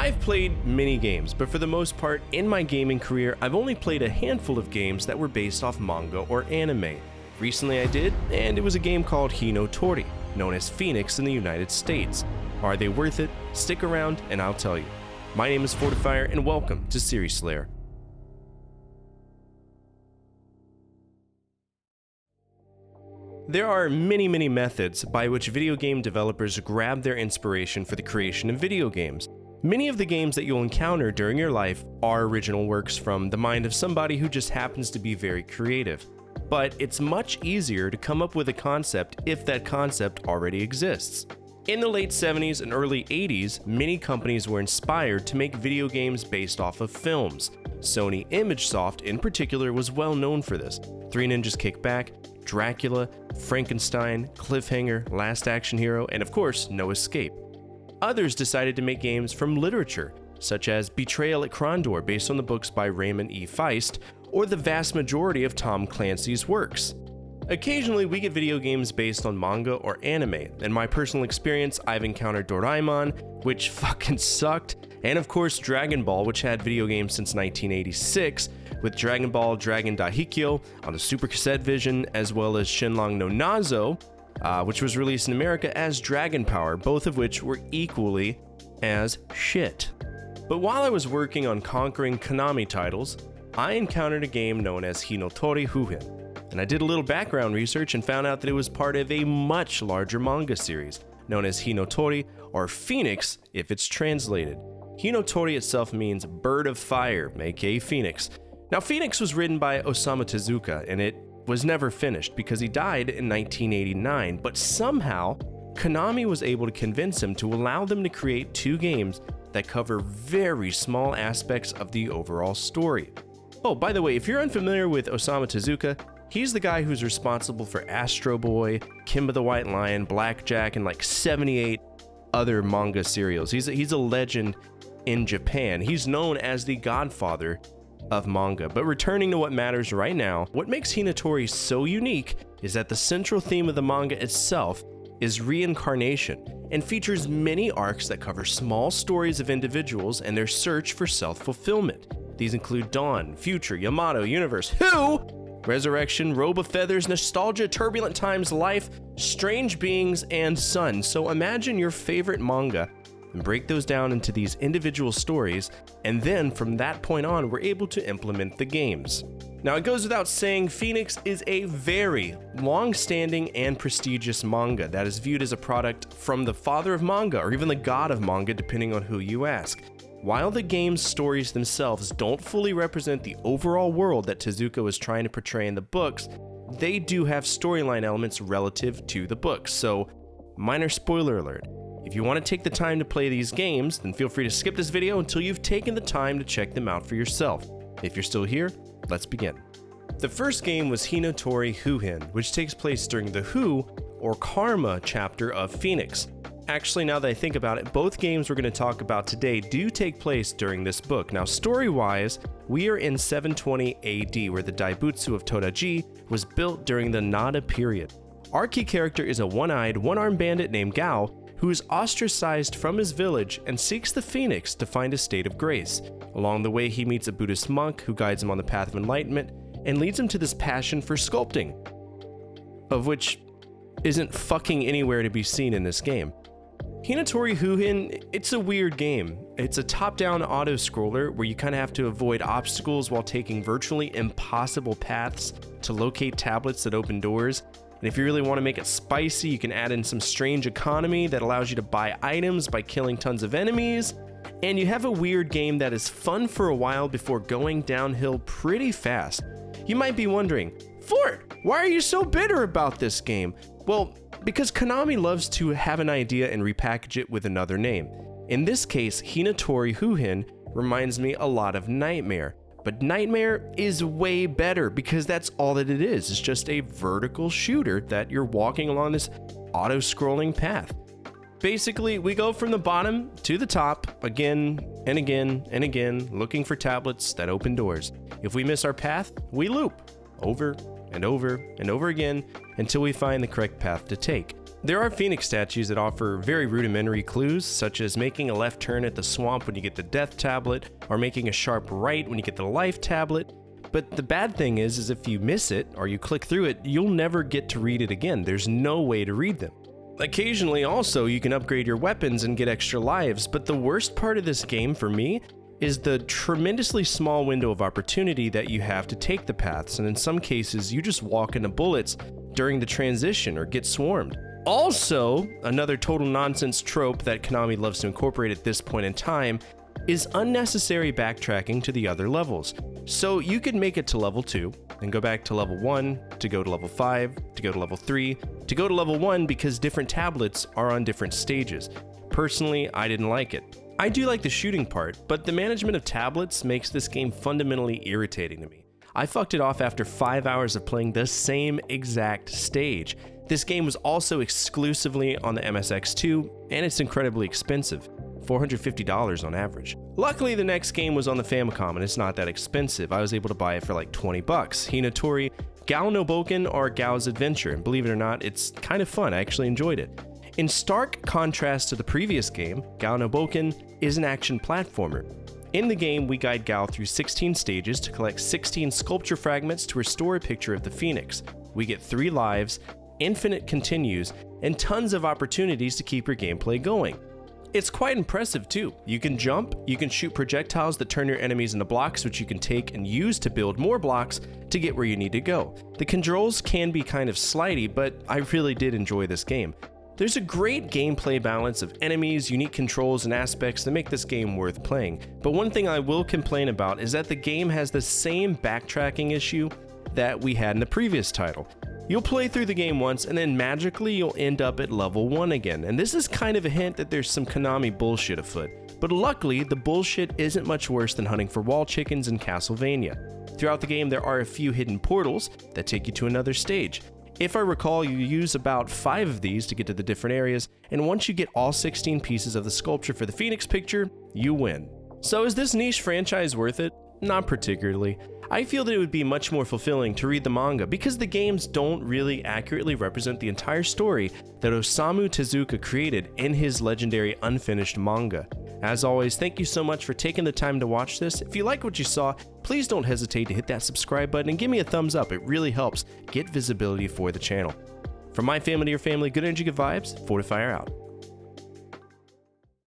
I've played many games, but for the most part, in my gaming career, I've only played a handful of games that were based off manga or anime. Recently I did, and it was a game called Hinotori, known as Phoenix in the United States. Are they worth it? Stick around and I'll tell you. My name is Fortifier and welcome to Series Slayer. There are many methods by which video game developers grab their inspiration for the creation of video games. Many of the games that you'll encounter during your life are original works from the mind of somebody who just happens to be very creative. But it's much easier to come up with a concept if that concept already exists. In the late 70s and early 80s, many companies were inspired to make video games based off of films. Sony ImageSoft in particular was well known for this. Three Ninjas Kick Back, Dracula, Frankenstein, Cliffhanger, Last Action Hero, and of course, No Escape. Others decided to make games from literature, such as Betrayal at Krondor based on the books by Raymond E. Feist, or the vast majority of Tom Clancy's works. Occasionally, we get video games based on manga or anime. In my personal experience, I've encountered Doraemon, which fucking sucked, and of course Dragon Ball, which had video games since 1986, with Dragon Ball Dragon Daihikyo on the Super Cassette Vision, as well as Shenlong no Nazo, which was released in America as Dragon Power, both of which were equally as shit. But while I was working on conquering Konami titles, I encountered a game known as Hinotori Huhin, and I did a little background research and found out that it was part of a much larger manga series, known as Hinotori, or Phoenix if it's translated. Hinotori itself means bird of fire, aka Phoenix. Now, Phoenix was written by Osamu Tezuka, and it was never finished because he died in 1989, but somehow, Konami was able to convince him to allow them to create two games that cover very small aspects of the overall story. Oh, by the way, if you're unfamiliar with Osamu Tezuka, he's the guy who's responsible for Astro Boy, Kimba the White Lion, Blackjack, and like 78 other manga serials. He's a legend in Japan. He's known as the godfather of manga. But returning to what matters right now, what makes Hinotori so unique is that the central theme of the manga itself is reincarnation and features many arcs that cover small stories of individuals and their search for self-fulfillment. These include Dawn, Future, Yamato, Universe, Who, Resurrection, Robe of Feathers, Nostalgia, Turbulent Times, Life, Strange Beings, and Sun. So imagine your favorite manga and break those down into these individual stories, and then from that point on, we're able to implement the games. Now, it goes without saying, Phoenix is a very long-standing and prestigious manga that is viewed as a product from the father of manga, or even the god of manga, depending on who you ask. While the game's stories themselves don't fully represent the overall world that Tezuka was trying to portray in the books, they do have storyline elements relative to the books, so minor spoiler alert. If you want to take the time to play these games, then feel free to skip this video until you've taken the time to check them out for yourself. If you're still here, let's begin. The first game was Hinotori Huhin, which takes place during the Who, or Karma, chapter of Phoenix. Actually, now that I think about it, both games we're going to talk about today do take place during this book. Now, story-wise, we are in 720 AD, where the Daibutsu of Todaji was built during the Nara period. Our key character is a one-eyed, one-armed bandit named Gao, who is ostracized from his village and seeks the Phoenix to find a state of grace. Along the way, he meets a Buddhist monk who guides him on the path of enlightenment and leads him to this passion for sculpting, of which isn't fucking anywhere to be seen in this game. Hinotori Huhin, it's a weird game. It's a top-down auto-scroller where you kind of have to avoid obstacles while taking virtually impossible paths to locate tablets that open doors. And if you really want to make it spicy, you can add in some strange economy that allows you to buy items by killing tons of enemies. And you have a weird game that is fun for a while before going downhill pretty fast. You might be wondering, Fort, why are you so bitter about this game? Well, because Konami loves to have an idea and repackage it with another name. In this case, Hinotori Huhin reminds me a lot of Nightmare. But Nightmare is way better because that's all that it is. It's just a vertical shooter that you're walking along this auto-scrolling path. Basically, we go from the bottom to the top again and again and again, looking for tablets that open doors. If we miss our path, we loop over and over and over again until we find the correct path to take. There are Phoenix statues that offer very rudimentary clues, such as making a left turn at the swamp when you get the death tablet, or making a sharp right when you get the life tablet. But the bad thing is if you miss it, or you click through it, you'll never get to read it again. There's no way to read them. Occasionally also, you can upgrade your weapons and get extra lives, but the worst part of this game for me is the tremendously small window of opportunity that you have to take the paths, and in some cases, you just walk into bullets during the transition or get swarmed. Also, another total nonsense trope that Konami loves to incorporate at this point in time is unnecessary backtracking to the other levels. So you could make it to level 2, and go back to level 1, to go to level 5, to go to level 3, to go to level 1 because different tablets are on different stages. Personally, I didn't like it. I do like the shooting part, but the management of tablets makes this game fundamentally irritating to me. I fucked it off after 5 hours of playing the same exact stage. This game was also exclusively on the MSX2, and it's incredibly expensive, $450 on average. Luckily, the next game was on the Famicom, and it's not that expensive. I was able to buy it for like 20 bucks. Hinotori, Gao no Boken, or Gao's Adventure, and believe it or not, it's kind of fun. I actually enjoyed it. In stark contrast to the previous game, Gao no Boken is an action platformer. In the game, we guide Gao through 16 stages to collect 16 sculpture fragments to restore a picture of the Phoenix. We get 3 lives, infinite continues, and tons of opportunities to keep your gameplay going. It's quite impressive too. You can jump, you can shoot projectiles that turn your enemies into blocks, which you can take and use to build more blocks to get where you need to go. The controls can be kind of slidey, but I really did enjoy this game. There's a great gameplay balance of enemies, unique controls, and aspects that make this game worth playing. But one thing I will complain about is that the game has the same backtracking issue that we had in the previous title. You'll play through the game once and then magically you'll end up at level 1 again, and this is kind of a hint that there's some Konami bullshit afoot. But luckily, the bullshit isn't much worse than hunting for wall chickens in Castlevania. Throughout the game, there are a few hidden portals that take you to another stage. If I recall, you use about 5 of these to get to the different areas, and once you get all 16 pieces of the sculpture for the Phoenix picture, you win. So is this niche franchise worth it? Not particularly. I feel that it would be much more fulfilling to read the manga because the games don't really accurately represent the entire story that Osamu Tezuka created in his legendary unfinished manga. As always, thank you so much for taking the time to watch this. If you like what you saw, please don't hesitate to hit that subscribe button and give me a thumbs up. It really helps get visibility for the channel. From my family to your family, good energy, good vibes, Fortifier out.